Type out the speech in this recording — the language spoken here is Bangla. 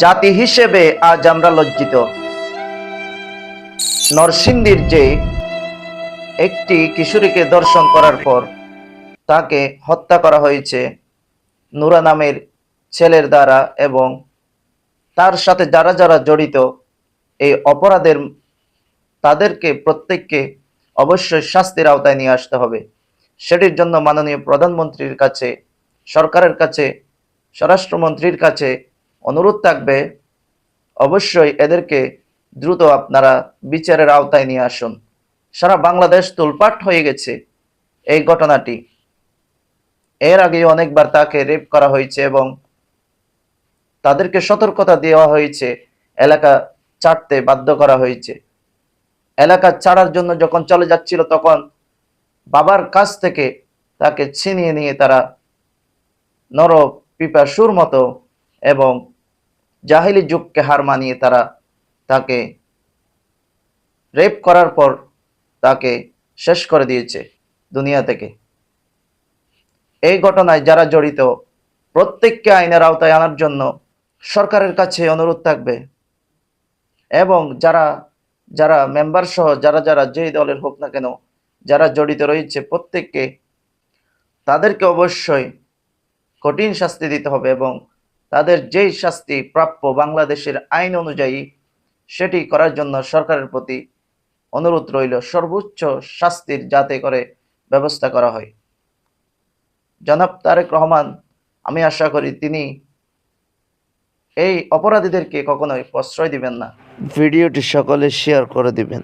জাতি হিসেবে আজ আমরা লজ্জিত। নরসিংদীর যে একটি কিশোরীকে ধর্ষণ করার পর তাকে হত্যা করা হয়েছে নুরা নামের ছেলের দ্বারা, এবং তার সাথে যারা যারা জড়িত এই অপরাধের, তাদেরকে প্রত্যেককে অবশ্যই শাস্তির আওতায় নিয়ে আসতে হবে। সেটির জন্য মাননীয় প্রধানমন্ত্রীর কাছে, সরকারের কাছে, স্বরাষ্ট্রমন্ত্রীর কাছে অনুরোধ থাকবে, অবশ্যই এদেরকে দ্রুত আপনারা বিচারের আওতায় নিয়ে আসুন। সারা বাংলাদেশ তোলপাট হয়ে গেছে এই ঘটনাটি। এর আগে অনেকবার তাকে রেপ করা হয়েছে এবং তাদেরকে সতর্কতা দেওয়া হয়েছে, এলাকা ছাড়তে বাধ্য করা হয়েছে। এলাকা ছাড়ার জন্য যখন চলে যাচ্ছিল তখন বাবার কাছ থেকে তাকে ছিনিয়ে নিয়ে তারা নর পিপাসুর মতো এবং জাহিলি যুগকে হার মানিয়ে তারা তাকে রেপ করার পর তাকে শেষ করে দিয়েছে দুনিয়া থেকে। এই ঘটনায় যারা জড়িত প্রত্যেককে আইনের আওতায় আনার জন্য সরকারের কাছে অনুরোধ থাকবে, এবং যারা যারা মেম্বার সহ যারা যারা যেই দলের হোক না কেন, যারা জড়িত রয়েছে প্রত্যেককে, তাদেরকে অবশ্যই কঠিন শাস্তি দিতে হবে এবং তাদের যেই শাস্তি প্রাপ্য বাংলাদেশের আইন অনুযায়ী সেটি করার জন্য সরকারের প্রতি অনুরোধ রইল, সর্বোচ্চ শাস্তির যাতে করে ব্যবস্থা করা হয়। জনাব তারেক রহমান, আমি আশা করি তিনি এই অপরাধীদেরকে কখনোই প্রশ্রয় দিবেন না। ভিডিওটি সকলে শেয়ার করে দিবেন।